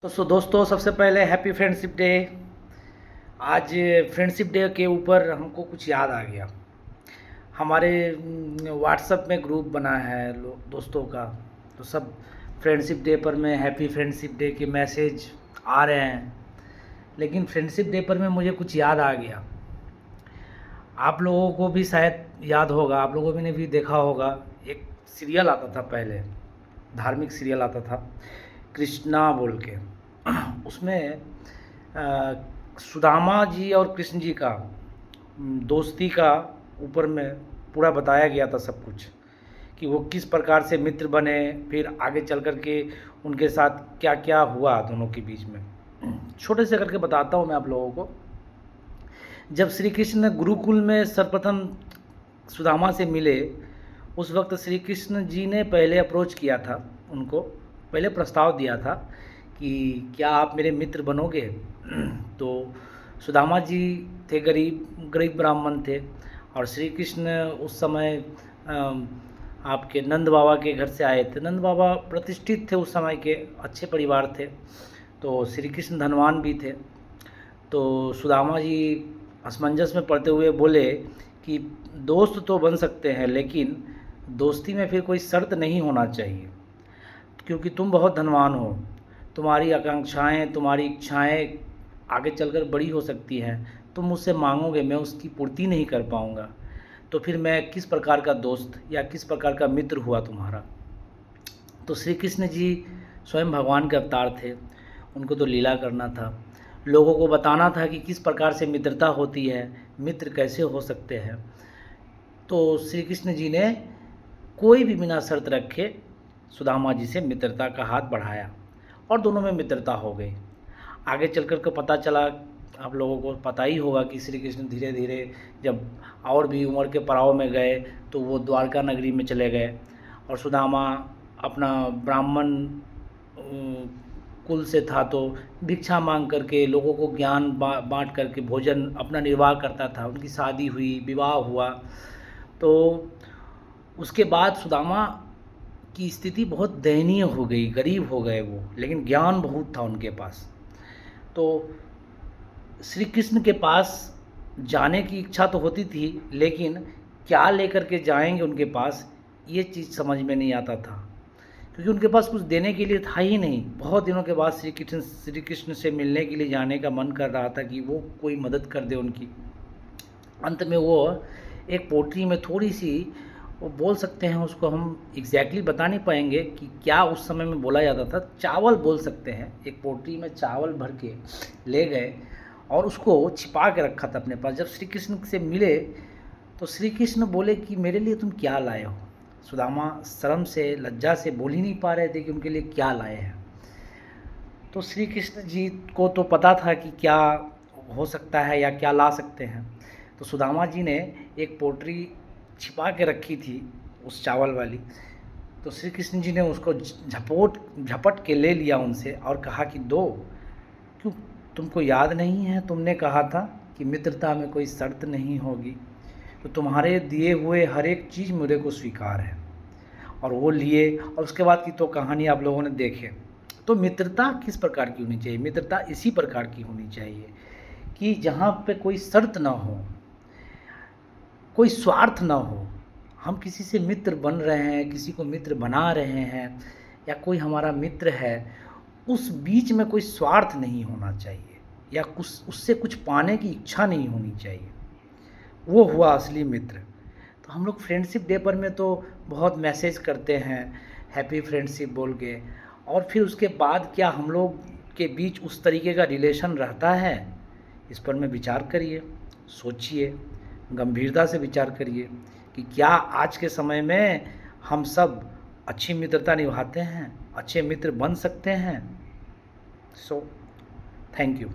तो दोस्तों, सबसे पहले हैप्पी फ्रेंडशिप डे। आज फ्रेंडशिप डे के ऊपर हमको कुछ याद आ गया। हमारे व्हाट्सएप में ग्रुप बना है दोस्तों का। तो सब फ्रेंडशिप डे पर में हैप्पी फ्रेंडशिप डे के मैसेज आ रहे हैं। लेकिन फ्रेंडशिप डे पर में मुझे कुछ याद आ गया। आप लोगों को भी शायद याद होगा, आप लोगों ने भी देखा होगा। एक सीरियल आता था पहले, धार्मिक सीरियल आता था, कृष्णा बोल के। उसमें सुदामा जी और कृष्ण जी का दोस्ती का ऊपर में पूरा बताया गया था सब कुछ, कि वो किस प्रकार से मित्र बने, फिर आगे चल कर के उनके साथ क्या क्या हुआ दोनों के बीच में। छोटे से करके बताता हूँ मैं आप लोगों को। जब श्री कृष्ण गुरुकुल में सर्वप्रथम सुदामा से मिले, उस वक्त श्री कृष्ण जी ने पहले अप्रोच किया था उनको, पहले प्रस्ताव दिया था कि क्या आप मेरे मित्र बनोगे। तो सुदामा जी थे गरीब गरीब ब्राह्मण थे, और श्री कृष्ण उस समय आपके नंद बाबा के घर से आए थे। नंद बाबा प्रतिष्ठित थे उस समय के, अच्छे परिवार थे। तो श्री कृष्ण धनवान भी थे। तो सुदामा जी असमंजस में पड़ते हुए बोले कि दोस्त तो बन सकते हैं, लेकिन दोस्ती में फिर कोई शर्त नहीं होना चाहिए, क्योंकि तुम बहुत धनवान हो, तुम्हारी आकांक्षाएं, तुम्हारी इच्छाएं आगे चलकर बड़ी हो सकती हैं। तुम मुझसे मांगोगे, मैं उसकी पूर्ति नहीं कर पाऊँगा, तो फिर मैं किस प्रकार का दोस्त या किस प्रकार का मित्र हुआ तुम्हारा। तो श्री कृष्ण जी स्वयं भगवान के अवतार थे, उनको तो लीला करना था, लोगों को बताना था कि किस प्रकार से मित्रता होती है, मित्र कैसे हो सकते हैं। तो श्री कृष्ण जी ने कोई भी बिना शर्त रखे सुदामा जी से मित्रता का हाथ बढ़ाया, और दोनों में मित्रता हो गई। आगे चल कर के पता चला, आप लोगों को पता ही होगा कि श्री कृष्ण धीरे धीरे जब और भी उम्र के पड़ाव में गए, तो वो द्वारका नगरी में चले गए, और सुदामा अपना ब्राह्मण कुल से था, तो भिक्षा मांग करके लोगों को ज्ञान बांट करके भोजन अपना निर्वाह करता था। उनकी शादी हुई, विवाह हुआ। तो उसके बाद सुदामा की स्थिति बहुत दयनीय हो गई, गरीब हो गए वो, लेकिन ज्ञान बहुत था उनके पास। तो श्री कृष्ण के पास जाने की इच्छा तो होती थी, लेकिन क्या लेकर के जाएंगे उनके पास, ये चीज़ समझ में नहीं आता था, क्योंकि उनके पास कुछ देने के लिए था ही नहीं। बहुत दिनों के बाद श्री कृष्ण से मिलने के लिए जाने का मन कर रहा था कि वो कोई मदद कर दे उनकी। अंत में वो एक पोटली में थोड़ी सी, वो बोल सकते हैं उसको, हम एग्जैक्टली बता नहीं पाएंगे कि क्या उस समय में बोला जाता था, चावल बोल सकते हैं। एक पोटली में चावल भर के ले गए और उसको छिपा के रखा था अपने पास। जब श्री कृष्ण से मिले तो श्री कृष्ण बोले कि मेरे लिए तुम क्या लाए हो। सुदामा शर्म से, लज्जा से बोल ही नहीं पा रहे थे कि उनके लिए क्या लाए हैं। तो श्री कृष्ण जी को तो पता था कि क्या हो सकता है या क्या ला सकते हैं। तो सुदामा जी ने एक पोटली छिपा के रखी थी उस चावल वाली। तो श्री कृष्ण जी ने उसको झपट के ले लिया उनसे और कहा कि दो, क्यों तुमको याद नहीं है, तुमने कहा था कि मित्रता में कोई शर्त नहीं होगी, तो तुम्हारे दिए हुए हर एक चीज़ मेरे को स्वीकार है। और वो लिए, और उसके बाद की तो कहानी आप लोगों ने देखे। तो मित्रता किस प्रकार की होनी चाहिए, मित्रता इसी प्रकार की होनी चाहिए कि जहाँ पे कोई शर्त ना हो, कोई स्वार्थ ना हो। हम किसी से मित्र बन रहे हैं, किसी को मित्र बना रहे हैं, या कोई हमारा मित्र है, उस बीच में कोई स्वार्थ नहीं होना चाहिए, या कुछ उससे कुछ पाने की इच्छा नहीं होनी चाहिए। वो हुआ असली मित्र। तो हम लोग फ्रेंडशिप डे पर में तो बहुत मैसेज करते हैं हैप्पी फ्रेंडशिप बोल के, और फिर उसके बाद क्या हम लोग के बीच उस तरीके का रिलेशन रहता है, इस पर में विचार करिए, सोचिए, गंभीरता से विचार करिए कि क्या आज के समय में हम सब अच्छी मित्रता निभाते हैं, अच्छे मित्र बन सकते हैं। So thank you.